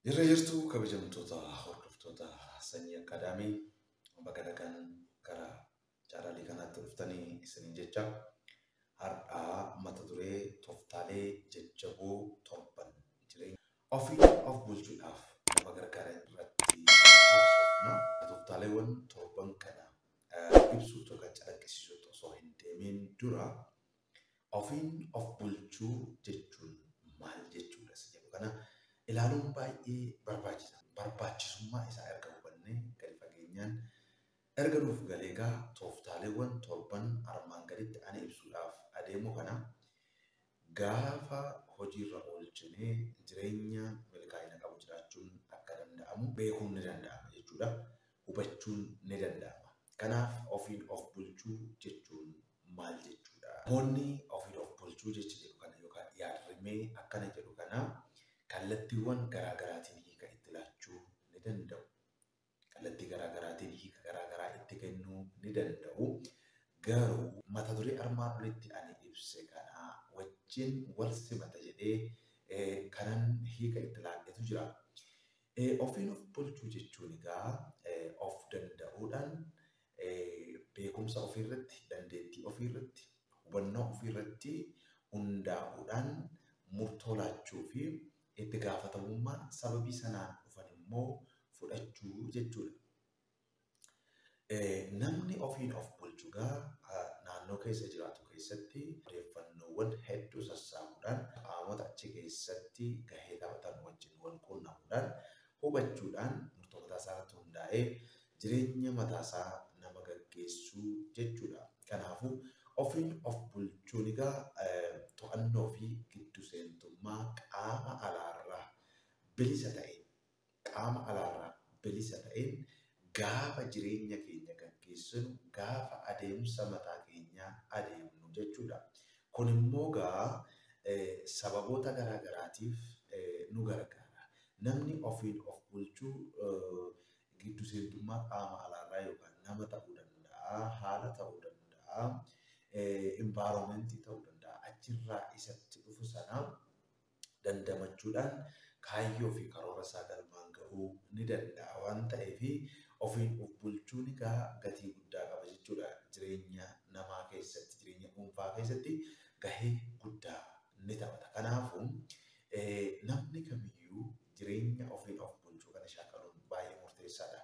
Irra jirtu kabajamtoota hordoftoota sanyii akaadaamii bakka dhaqan karaa chaanaalii kanaatti dhuftanii isiniin jecha har'aa mata duree tooftaalee jajjaboo torban jireenya ofii of bulchuudhaaf nama gargaaran irratti haasofna. Tooftaaleewwan torban kana ibsuu yookaan calaqqisiisuu osoo hin deemin dura ofiin of bulchuu jechuun maal jechuudha isa jedhu kana ilaaluun baay'ee barbaachisa. Barbaachisummaa isaa erga hubannee gadi fageenyaan erga nuuf galeegaa tooftaaleewwan torban armaan gaditti ani ibsuudhaaf adeemu kana gaafa hojiirra oolchinee jireenya milkaa'ina qabu jiraachuun akka danda'amu beekuun ni danda'ama jechuudha. Hubachuun ni danda'ama. Kanaaf ofiin of bulchuu jechuun maal jechuudha? Namoonni ofiin of bulchuu jecha jedhu kana yookaan yaadrimee akkana jedhu kana kallattiiwwan garaagaraatiin hiika itti laachuu ni danda'u. Kallattii garaagaraatiin hiika garaagaraa itti kennuu ni danda'u. Garuu mata duree armaan olitti ani ibse kana wajjin wal simata jedhee kanan hiika itti laadhetu jira. Ofiin of bulchuu jechuun egaa of danda'uudhaan beekumsa ofiirratti, dandeettii ofiirratti, hubannoo ofiirratti hundaa'uudhaan murtoo laachuu fi itti gaafatamummaa sababii sanaan dhufan immoo fudhachuu jechuudha. Namni ofiin of bulchu naannoo keessa jiraatu keessatti odeeffannoowwan hedduu sassaabuudhaan qaamota achi keessatti gahee taphatan wajjin wal quunnamuudhaan hubachuudhaan murtoo mataasaa irratti hundaa'ee jireenya mataasaa nama gaggeessuu jechuudha. Kanaafuu ofiin of bulchuun egaa to'annoo fi giddu seentummaa qaama alaarraa bilisa ta'een gaafa jireenya keenya gaggeessinu gaafa adeemsa mataa keenyaa adeemnu jechuudha. Kun immoo sababoota garaagaraatiif nu gargaara. Namni ofiin of bulchuu giddu seentummaa qaama alaarraa yookaan nama ta'uu danda'a, haala ta'uu danda'a, environmentii ta'uu danda'a. Achirraa isatti dhufu sana dandamachuudhaan kaayyoo fi karoora isaa galmaan gahuu ni danda'a waan ta'eef ofiin of bulchuun gatii guddaa qaba jechuudha. Jireenya namaa keessatti, jireenya dhuunfaa keessatti gahee guddaa ni taphata. Kanaafuu namni kamiyyuu jireenya ofiin of bulchuu kana shaakaluun baay'ee murteessaadha.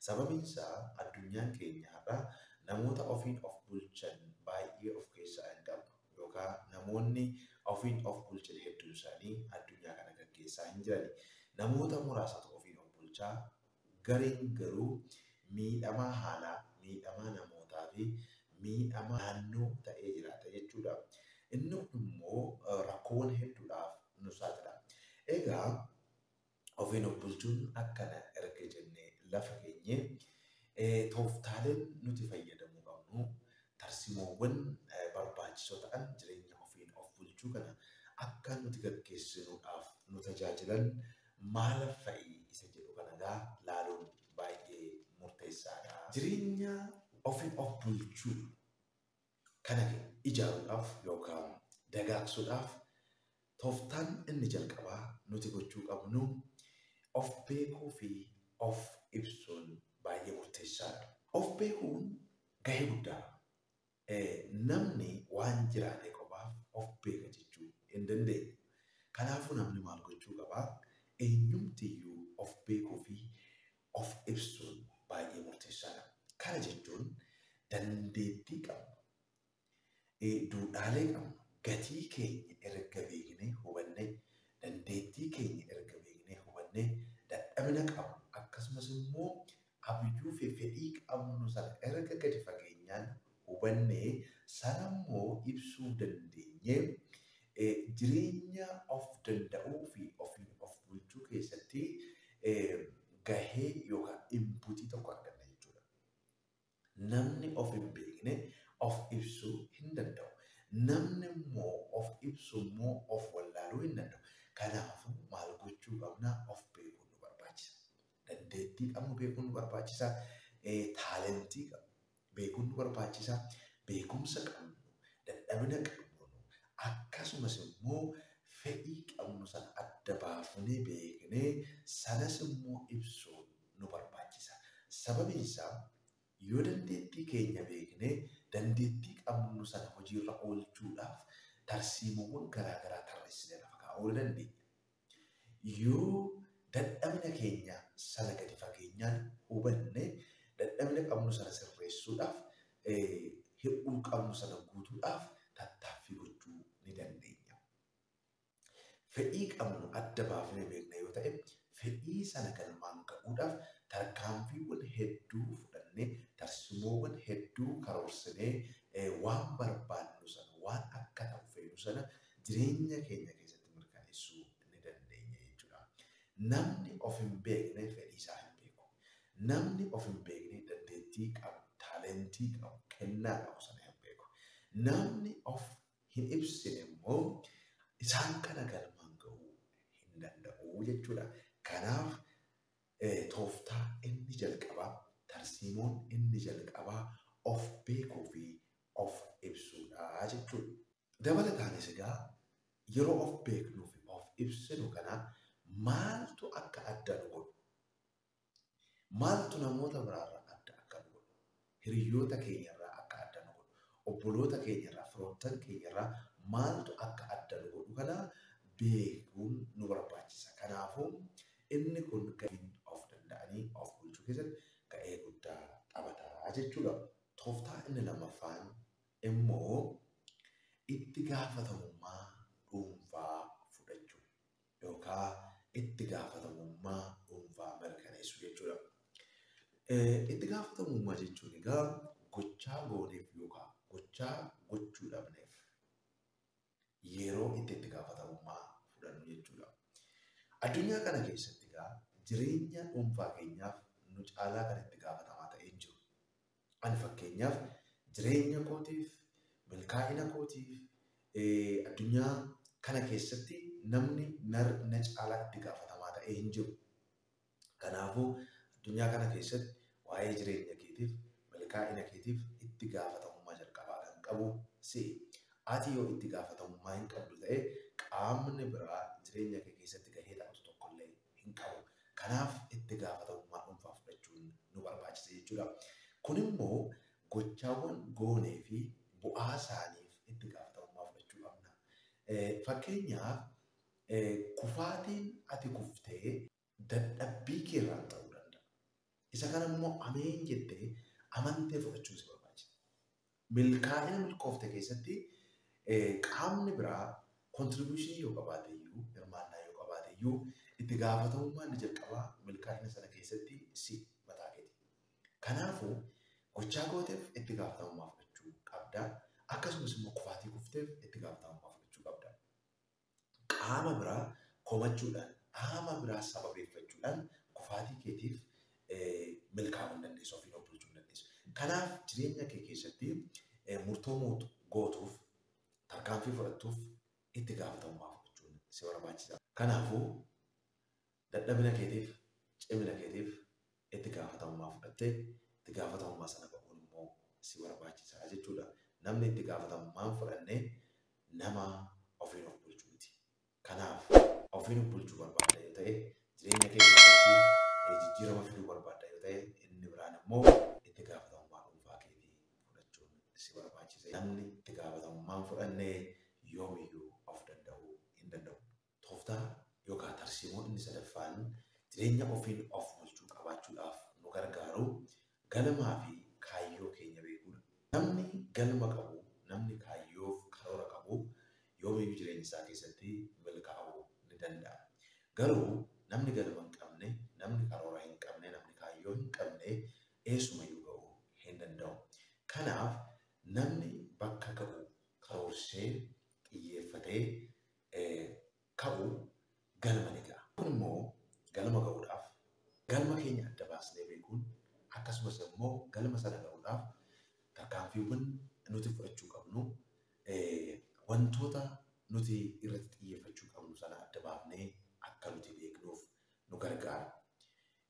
Sababiin isaa addunyaan keenya har'a namoota ofiin of bulchan baay'ee of keessaa hin qabu yookaan namoonni ofiin of bulchan hedduun isaanii addunyaa kana gaggeessaa hin jirani. Namoota muraasatu ofiin of bulchaa, gareen garuu miidhamaa haalaa, miidhamaa namootaa fi miidhamaa naannoo ta'ee jiraata jechuudha. Inni immoo rakkoowwan hedduudhaaf nu saaxila. Egaa ofiin of bulchuun akkana erga jennee lafa keenye tooftaaleen nuti fayyadamuu qabnu tarsimoowwan barbaachisoo ta'an jireenya ofiin of bulchuu kana akka nuti gaggeessinuudhaaf nu tajaajilan maal fa'i isa jedhu kana laaluun baay'ee murteessaadha. Jireenya ofiin of bulchuu kana ijaaruudhaaf yookaan dagaagsuudhaaf tooftaan inni jalqabaa nuti gochuu qabnu of beekuu fi of ibsuun baay'ee murteessaadha. Of beekuun gahee guddaa namni waan jiraate qofaaf of beeka jechuu hin dandeenye. Kanaafuu namni maal gochuu qabaa? Eenyumtiyyuu of beekuu fi of ibsuun baay'ee murteessaadha. Kana jechuun dandeettii qabnu, duudhaalee qabnu, gatii keenya erga beeknee hubannee, dandeettii keenya erga beeknee hubannee, dadhabina qabnu akkasumas immoo abjuu fi fedhii qabnu sana erga gadi fageenyaan hubannee sana immoo ibsuu dandeenyee jireenya of danda'uu fi ofiin of bulchuu keessatti gahee yookaan inputii tokko arganna jechuudha. Namni of hin beekne of ibsuu hin danda'u. Namni immoo of ibsu immoo of wallaaluu hin danda'u. Kanaafuu maal gochuu qabna? Of beekuun nu barbaachisa. Dandeettii qabnu beekuun nu barbaachisa. Taalentii qabnu beekuun nu barbaachisa. Beekumsa qabnu, dadhabina qabnu akkasumas immoo fedhii qabnu sana adda baafnee beeknee sanas immoo ibsuun nu barbaachisa. Sababiin isaa yoo dandeettii keenya beeknee dandeettii qabnu sana hojiirra oolchuudhaaf tarsiimowwan garaagaraa tarreessinee lafa kaa'uu dandeenya. Yoo dadhabina keenya sana gadi fageenyaan hubanne dadhabina qabnu sana sirreessuudhaaf hir'uu qabnu sana guutuudhaaf tattaaffii gochuu ni dandeenya. Fedhii qabnu adda baafnee beekna yoo ta'e fedhii sana galmaan ga'uudhaaf tarkaanfiiwwan hedduu fudhannee tarsiimoowwan hedduu karoorsinee waan barbaannu sana waan akka ta'u feenu sana jireenya keenya keessatti mirkaneessuu ni dandeenya jechuudha. Namni of hin beekne fedhii isaa hin beeku. Namni of hin beekne dandeettii qabu, taalentii qabu, kennaa qabu sana hin beeku. Namni of hin ibsine immoo isaan kana galmaan ga'uu hin danda'u jechuudha. Kanaaf tooftaa inni jalqabaa, tarsiimoon inni jalqabaa of beekuu fi of ibsuudha jechuudha. Dabalataanis egaa yeroo of beeknuu fi of ibsinu kana maaltu akka adda nu godhu? Maaltu namoota biraarraa adda akka nu godhu? Hiriyoota keenyarraa akka adda nu godhu? Obboloota keenyarraa, firoottan keenyarraa maaltu akka adda nu godhu kana beekuun nu barbaachisa. Kanaafuu inni kun ga'een of danda'anii of bulchuu keessatti ga'ee guddaa taphata jechuudha. Tooftaa inni lammaffaan immoo itti gaafatamummaa dhuunfaa fudhachuu yookaan itti gaafatamummaa dhuunfaa mirkaneessuu jechuudha. Itti gaafatamummaa jechuun egaa gochaa gooneef yookaan gochaa gochuu dhabneef yeroo itti gaafatamummaa fudhannu jechuudha. Addunyaa kana keessatti egaa jireenya dhuunfaa keenyaaf nu caalaa kan itti gaafatamaa ta'ee hin jiru. Ani fakkeenyaaf jireenya kootiif, milkaa'ina kootiif addunyaa kana keessatti namni na caalaa itti gaafatamaa ta'ee hin jiru. Kanaafuu addunyaa kana keessatti waa'ee jireenya keetiif, milkaa'ina keetiif itti gaafatamummaa jalqabaa kan qabu si'i. Ati yoo itti gaafatamummaa hin qabdu ta'e qaamni biraa jireenya kee keessatti gahee taphatu tokkollee hin qabu. Kanaaf itti gaafatamummaa dhuunfaa fudhachuun nu barbaachisa jechuudha. Kun immoo gochaawwan goonee fi bu'aa isaaniif itti gaafatamummaa fudhachuu qabna. Fakkeenyaaf kufaatiin ati kuftee dadhabbii keerraan ta'uu danda'a. Isa kana immoo ameen jettee amantee fudhachuu si barbaachisa. Milkaa'ina milkoofte keessatti qaamni biraa kontribuushinii yoo qabaate iyyuu, hirmaannaa yoo qabaate iyyuu itti gaafatamummaa inni jalqabaa milkaa'ina sana keessatti si mataa keeti. Kanaafuu gochaa gooteef itti gaafatamummaa fudhachuu qabda. Akkasumas immoo kufaatii kufteef itti gaafatamummaa fudhachuu qabda. Qaama biraa komachuudhaan, qaama biraa sababeeffachuudhaan kufaatii keetiif milkaa'uu hin dandeessu, ofiin of bulchuu hin dandeessu. Kanaaf jireenya kee keessatti murtoo gootuuf, tarkaanfii fudhattuuf itti gaafatamummaa fudhachuun si barbaachisa. Kanaafuu dadhabina keetiif, cimina keetiif itti gaafatamummaa fudhattee itti gaafatamummaa sana qabuun immoo si barbaachisa jechuudha. Namni itti gaafatamummaa fudhannee nama ofiin of bulchuu miti. Kanaaf ofiin of bulchuu barbaadda yoo ta'e jireenya kee keessatti jijjiirama fiduu barbaadda yoo ta'e inni biraan immoo itti gaafatamummaa dhuunfaa keetii fudhachuun si barbaachisa. Namni itti gaafatamummaa fudhannee yoomiyyuu of danda'uu hin danda'u. Tooftaa yookaan tarsiimoon inni sadaffaan jireenya ofiin of bulchuu qabaachuudhaaf nu gargaaru galmaa fi kaayyoo keenya beekuudha. Namni galma qabu, namni kaayyoof karoora qabu yoomiyyuu jireenya isaa keessatti milkaa'uu ni danda'a. Garuu namni galma hin qabne, namni karoora hin qabne, namni kaayyoo hin qabne eessumayyuu ga'uu hin danda'u. Kanaaf namni bakka ga'u karoorsee xiyyeeffatee ka'u galma ni ga'a. Kun immoo galma ga'uudhaaf galma keenya adda baasnee beekuun akkasumas immoo galma sana ga'uudhaaf tarkaanfiiwwan nuti fudhachuu qabnu wantoota nuti irratti xiyyeeffachuu qabnu sana adda baafnee akka nuti beeknuuf nu gargaara.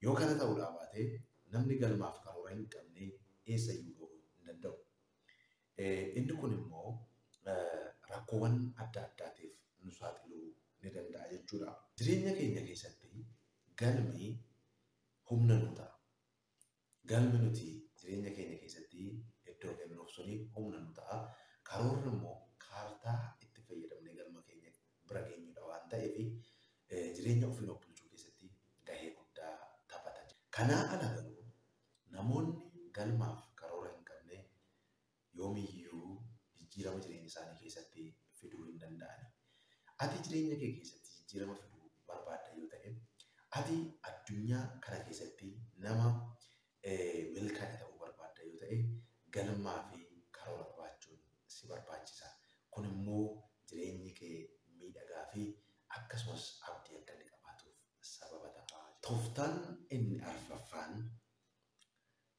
Yoo kana ta'uudhaa baate namni galmaaf karoora hin qabne eessayyuu ga'uu hin danda'u. Inni kun immoo rakkoowwan adda addaatiif nu saaxiluu fi iddoo kennuuf suni humna nu ta'a. Karoorri immoo kaartaa itti fayyadamnee galma keenya bira geenyudha waan ta'eef jireenya ofii of bulchuu keessatti gahee guddaa taphata. Kanaa ala garuu namoonni galmaaf karoora hin qabne yoomiyyuu jijjiirama jireenya isaanii keessatti fiduu hin danda'ani. Ati jireenya kee keessatti jijjiirama fiduu barbaadda yoo ta'e, ati addunyaa kana keessatti nama milkaa'e ta'uu barbaadda yoo ta'e, galmaa fi karoora qabaachuun si barbaachisa. Kun immoo jireenyi kee miidhagaa fi akkasumas abdii akka inni qabaatuuf sababa ta'a. Tooftaan inni arfaffaan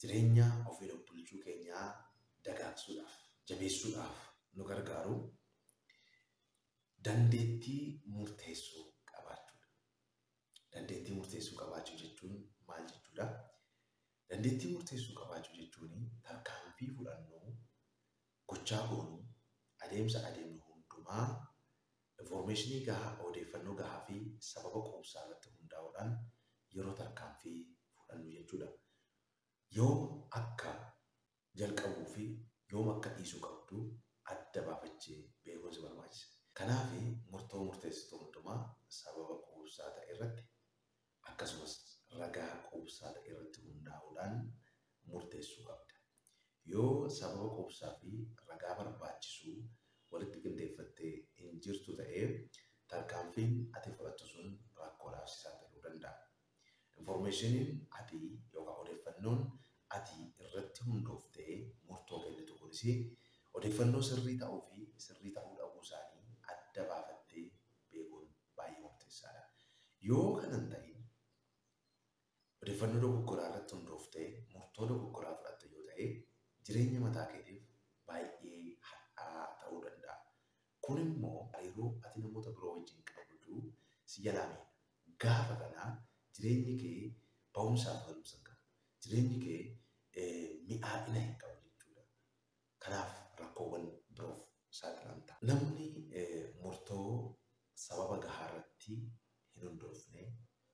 jireenya ofii of bulchuu keenyaa dagaagsuudhaaf, jabeessuudhaaf nu gargaaru dandeettii murteessuu qabaachuudha. Dandeettii murteessuu qabaachuu jechuun maal jechuudha? Dandeettii murteessuu qabaachuu jechuun tarkaanfii fudhannuu, gochaa goonuu, adeemsa adeemnu hundumaa informationii gahaa, odeeffannoo gahaa fi sababa quubsaa irratti hundaa'uudhaan yeroo tarkaanfii fudhannu jechuudha. Yoom akka jalqabuu fi yoom akka dhiisuu qabdu adda baafachee beekuun si barbaachisa. Kanaaf murtoo murteessituu hundumaa sababa quubsaa ta'e irratti akkasumas ragaa quubsaa ta'e irratti hundaa'uudhaan murteessuu qabda. Yoo sababa quubsaa fi ragaa barbaachisu walitti qindeeffattee hin jirtu ta'ee tarkaanfiin ati fudhattu sun rakkoo dhaabsisaa ta'uu danda'a. Informationiin ati yookaan odeeffannoon ati irratti hundooftee murtoo kennitu kunis odeeffannoo sirrii ta'uu fi sirrii ta'uu dhabuu isaanii adda baafattee beekuun baay'ee murteessaadha. Yoo kanan ta'in odeeffannoo dogoggoraa irratti hundooftee murtoo dogoggoraa fudhatte yoo ta'e jireenya mataa keetiif baay'ee hadhaa ta'uu danda'a. Kun immoo hariiroo ati namoota biroo wajjin qabdu si jalaa miidha. Gaafa kanaa jireenyi kee ba'umsaaf galumsa hin qabu. Jireenyi kee mi'aa'ina hin qabu jechuudha. Kanaaf rakkoowwan biroof saaxilamta. Namni murtoo sababa gahaa irratti hin hundoofne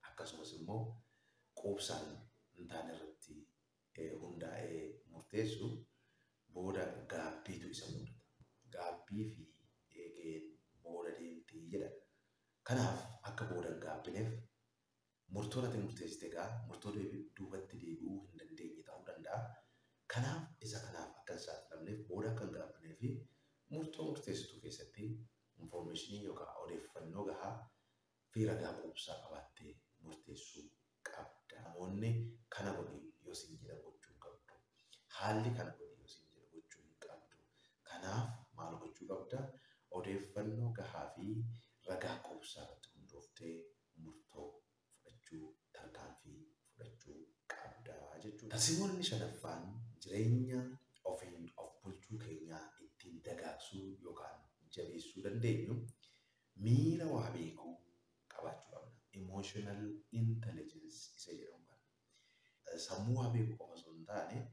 akkasumas immoo quubsaan hin taane irratti hundaa'ee murteessu booda gaabbiitu isa mudata. Gaabbii fi eegeen booda deemtii jedha. Kanaaf akka booda hin gaabbineef murtoon ati murteessite egaa murtoo duubatti deebi'uu hin dandeenye ta'uu danda'a. Kanaaf isa kanaaf akka hin saaxilamneef booda akka hin gaabbanee fi murtoo murteessituu keessatti informationii yookaan odeeffannoo gahaa fi ragaa quubsaa qabaattee murteessuu qabda. Namoonni kana godhi yoo siin jedhan gochuu hin qabdu. Haalli kana godhi yoo siin jedhan gochuu hin qabdu. Kanaaf maal gochuu qabda? Odeeffannoo gahaa fi ragaa quubsaa irratti hundooftee murtoo fudhachuu, tarkaanfii fudhachuu qabda jechuudha. Tarsiimoonni shanaffaan jireenya ofiin of bulchuu keenyaa ittiin dagaagsuu yookaan jabeessuu dandeenyu miira waa beekuu qabaachuu qabna. Emotional intelligence isa jedhamu kana. Sammuu waa beekuu qofa osoo hin taane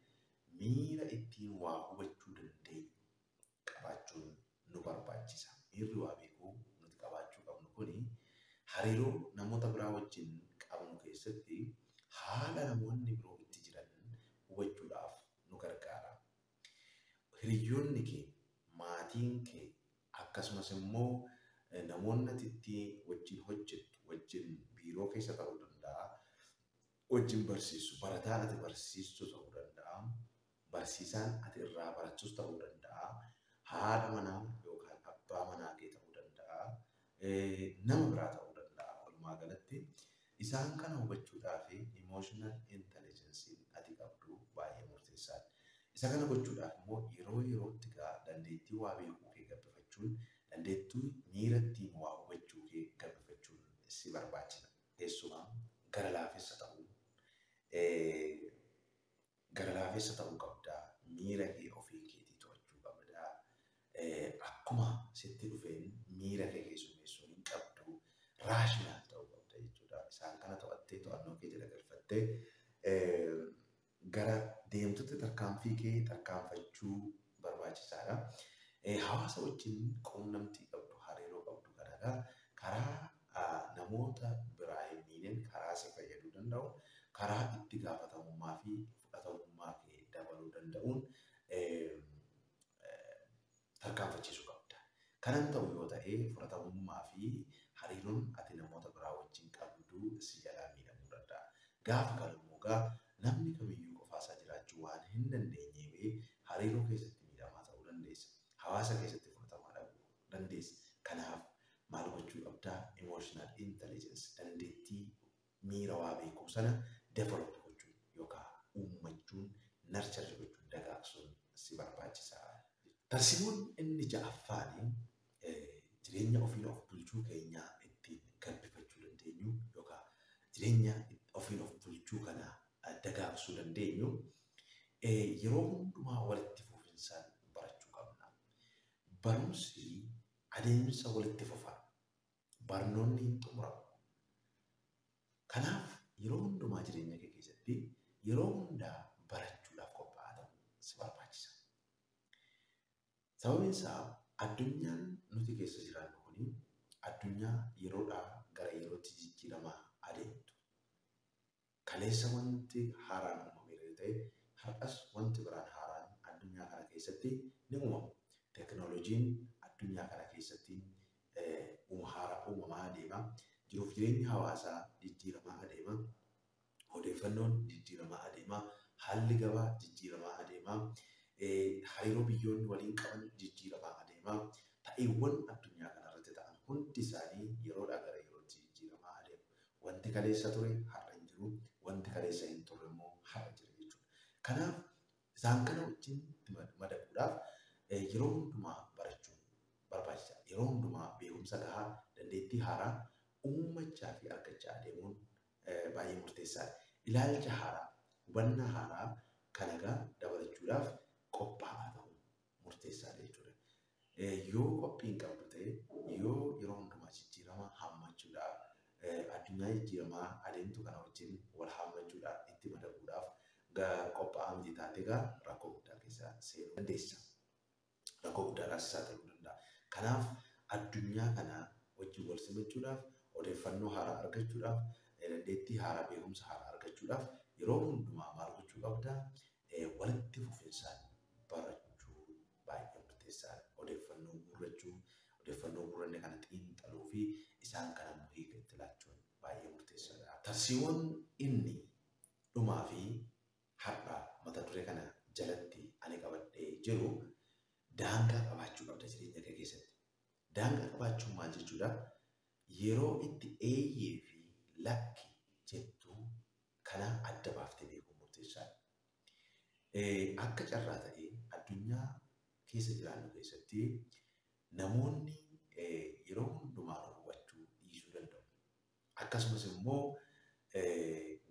miira ittiin waa hubachuu dandeenyu qabaachuun nu barbaachisa. Miirri waa beekuu nuti qabaachuu qabnu kuni hariiroo namoota biraa wajjin qabnu keessatti haala namoonni biroo itti jiran hubachuudhaaf nu gargaara. Hiriyoonni kee, maatiin kee akkasumas immoo namoonni ati itti wajjin hojjettu, wajjin biiroo keessa ta'uu danda'a, wajjin barsiisu, barataan ati barsiistu ta'uu danda'a, barsiisaan ati irraa barachus ta'uu danda'a, haadha manaa yookaan abbaa manaa kee ta'uu danda'a, nama biraa ta'uu danda'a. Walumaa galatti isaan kana hubachuudhaaf emotional intelligence ati qabdu baay'ee murteessaadha. Isa kana gochuudhaaf immoo yeroo yerootti dandeettii waa beekuu kee gabbifachuun, dandeettii miira ittiin waa hubachuu kee gabbifachuun si barbaachisa. Keessumaa gara laafessa ta'uu qabda. Miira kee ofii keetii to'achuu qabda. Akkuma sitti dhufeen miira kee keessummeessuu hin qabdu. Raashinaal ta'uu qabda jechuudha. Isaan kana to'attee to'annoo kee jala galfattee gara deemtoota tarkaanfii kee tarkaanfachuu barbaachisaadha. Hawaasa wajjin quunnamtii qabdu, hariiroo qabdu kana karaa namoota biraa hin miidheen karaa si fayyaduu danda'u, karaa itti gaafatamummaa fi fudhatamummaa kee dabaluu danda'uun Kanan ta'u yoo ta'e fudhatamummaa fi hariiroon ati namoota biraa wajjin qabdu si jalaa miidhamuu danda'a. Gaafa kana immoo namni kamiyyuu qofaasaa jiraachuu waan hin dandeenyeef hariiroo keessatti miidhamaa ta'uu dandeessa. Hawaasa keessatti fudhatamaa dhabuu dandeessa. Kanaaf maal gochuu qabdaa? Emotional intelligence dandeettii miira waa beekuu sana develop gochuun yookaan uummachuun nurture gochuun dagaagsuun si barbaachisaa. Tarsiimoon inni ja'affaanii jireenya ofiin of bulchuu keenyaa ittiin gabbifachuu dandeenyu yookaan jireenya ofiin of bulchuu kana dagaagsuu dandeenyu yeroo hundumaa walitti fufinsaan barachuu qabna. Barumsi adeemsa walitti fufaa. Barnoonni hin xumuramu. Kanaaf yeroo hundumaa jireenya kee keessatti yeroo hundaa barachuudhaaf qophaa'aa ta'uu si barbaachisa. Sababiin isaa addunyaan nuti keessa jiraannu kuni addunyaa yeroodhaa gara yerootti jijjiiramaa adeemtu. Kaleessa wanti haaraan uumame yoo ta'e har'as wanti biraan haaraan addunyaa kana keessatti ni uumamu. Teknooloojiin addunyaa kana keessatti uumamaa adeema. Jiruuf jireenyi hawaasaa jijjiiramaa adeema. Odeeffannoon jijjiiramaa adeema. Haalli gabaa jijjiiramaa adeema. Hariiroo biyyoonni waliin qaban jijjiiramaa adeema. Ta'eewwan addunyaa kanarratti ta'an hundi isaanii yeroodhaa gara yerootti jijjiiramaa adeemu. Wanti kaleessa ture har'a hin jiru. Wanti kaleessa hin turre immoo har'a jira jechuudha. Kanaaf isaan kana wajjin madaquudhaaf yeroo hundumaa barachuun barbaachisaadha. Yeroo hundumaa beekumsa gahaa dandeettii haaraa uummachaa fi argachaa adeemuun baay'ee murteessaadha. Ilaalcha haaraa, hubannaa haaraa kanagaa dabalachuudhaaf qophaa'aa ta'uun murteessaadha jechuudha. Yoo qophiin qabdu ta'e yoo yeroo hundumaa jijjiirama hammachuudhaaf addunyaa jijjiiramaa adeemtu kana wajjin wal hammachuudhaaf itti madaquudhaaf qophaa'aa miti taate rakkoo guddaa keessa seenuu dandeessa. Rakkoo guddaadhaas saaxiluu danda'a. Kanaaf addunyaa kana wajjin wal simachuudhaaf odeeffannoo haaraa argachuudhaaf dandeettii haaraa beekumsa haaraa argachuudhaaf yeroo hundumaa maal gochuu qabdaa? Walitti fufinsaan barachuu baay'ee murteessaadha. Odeeffannoo guurrachuu, odeeffannoo guurranne kana xiinxaluu fi isaan kana immoo hiika itti laachuun baay'ee murteessaadha. Tarsiimoon inni dhumaa fi har'a mata duree kana jalatti ani qabadhee jiru daangaa qabaachuu qabda jireenya kee keessatti. Daangaa qabaachuun maal jechuudha? Yeroo itti eeyyee fi lakki jettu kana adda baaftee beekuun murteessaadha. Akka carraa ta'ee addunyaa keessa jiraannu keessatti namoonni yeroo hundumaa hubachuu dhiisuu danda'u. Akkasumas immoo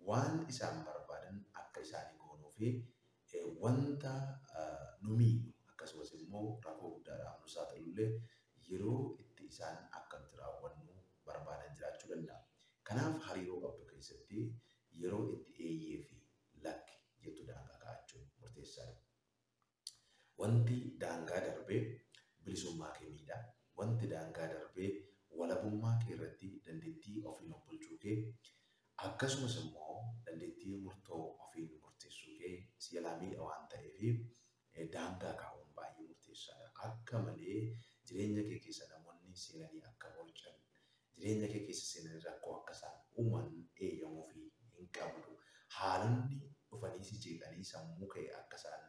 waan isaan barbaadan akka isaanii goonuu fi wanta nu miidhu akkasumas immoo rakkoo guddaadhaaf nu saaxilullee yeroo itti isaan akkamitti raawwannu barbaadan jiraachuu danda'a. Kanaaf hariiroo qabdu keessatti yeroo itti eeyyee fi lakki jettu daangaa kaa'achuun murteessaadha. Wanti daangaa darbee bilisummaa kee miidha. Wanti daangaa darbee walabummaa kee irratti dandeettii ofiin of bulchuu kee akkasumas immoo dandeettii murtoo ofiin murteessuu kee si jalaa miidha waan ta'eef daangaa kaa'uun baay'ee murteessaadha. Akka malee jireenya kee keessa namoonni seenanii akka bolchan, jireenya kee keessa seenanii rakkoo akka isaan uuman eeyyamuu fi hin qabdu. Haalonni dhufanii si jeeqanii sammuu kee akka isaan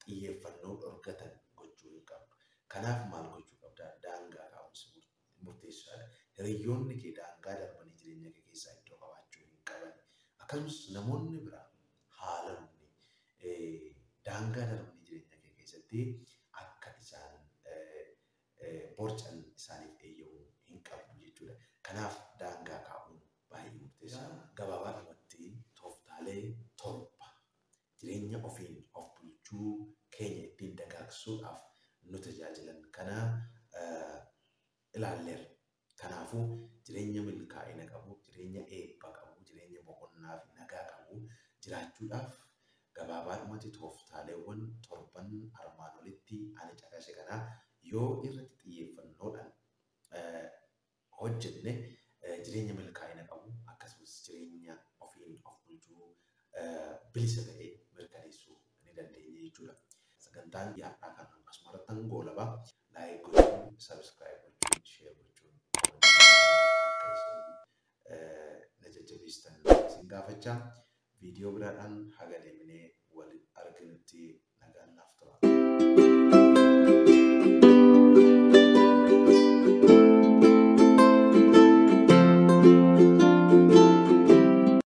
xiyyeeffannoo dhorkatan gochuu hin qabdu. Kanaaf maal gochuu qabda? Daangaa kaa'uun murteessaadha. Hiriyoonni kee daangaa darbanii jireenya kee keessaa iddoo qabaachuu hin qaban. Akkasumas namoonni biraa haalonni daangaa darbanii jireenya kee keessatti akka isaan borcan isaaniif eeyyamuu hin qabdu jechuudha. Kanaaf daangaa kaa'uun baay'ee murteessaadha. Gabaabaadhumatti tooftaalee torba jireenya ofiin of bulchuu keenya ittiin dagaagsuudhaaf nu tajaajilan kana ilaalleerra. Kanaafuu jireenya milkaa'ina qabu, jireenya eebba qabu, jireenya boqonnaa fi nagaa qabu jiraachuudhaaf gabaabaadhumatti tooftaaleewwan torban armaan olitti ani caqase kana yoo irratti xiyyeeffannoodhaan hojjenne jireenya milkaa'ina qabu akkasumas jireenya ofiin of bulchuu bilisa ta'ee mirkaneessuu ni dandeenya jechuudha. Sagantaan yaadhaa kan asumarratti goolabaa laayik dhiistan isin gaafachaa. Viidiyoo biraadhaan haga deemnee wal arginutti